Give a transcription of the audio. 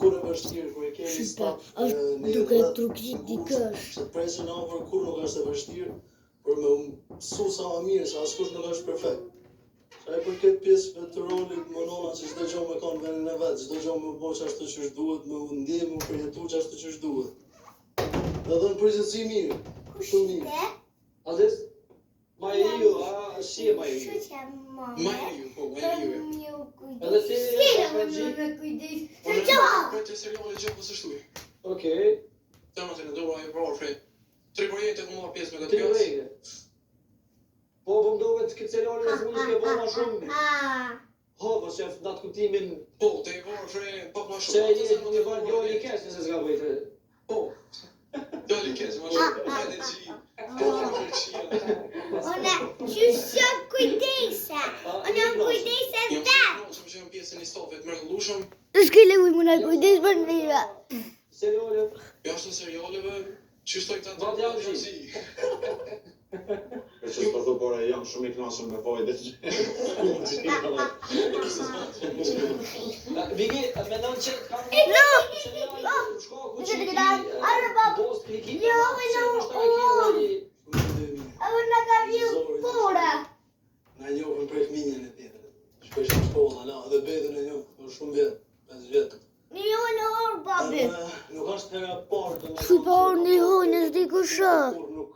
kur e vështirë, kur e kemi staf në duke trukit dikësh. Se presin afër kur nuk është e vështirë, por me mësu sa më mirë, se askush nuk është perfekt. Sa i përket pjesëve të rolit, më nona që çdo gjë me kanë vendin e vet, çdo gjë më bëj ashtu siç duhet, më ndjej, më përjetu ashtu siç duhet. Dhe në përgjithësi mirë, shumë mirë. Aziz, Mairiu, si e Mairiu? Mairiu, po, Mairiu. Edhe ti Për të seriale gjë po s'shtuj. Okej. Tamam, do e vroj fre. Tre projekte ku marr pjesë me Ti këtë pjesë. vjen. Po më duket këtë seriale as muzikë po më shumë. Po, po se në atë kuptimin Po, te e vroj fre pak më se shumë. je një vend djali kesh nëse s'ka bëjtë. Po. Dali kes, më shumë energji. Ona, çu kujdesa. Ona kujdesa Jam shumë pjesën e stafit mrekullueshëm. Të shkile u më na kujdes për ndira. Seriale. Jashtë serialeve, që shtoj të Vat janë zi. Që s'po por e jam shumë i kënaqur me vojtë. Vigi, mendon që ka Ona ka vjen pora. Na njohën prej fëmijën e tjetër. Shpesh në shkolla, na, dhe betën e njohën shumë vjet, 5 vjet. Një or babi. Nuk është hera e parë, Shqiptar një honjës dikush. kur nuk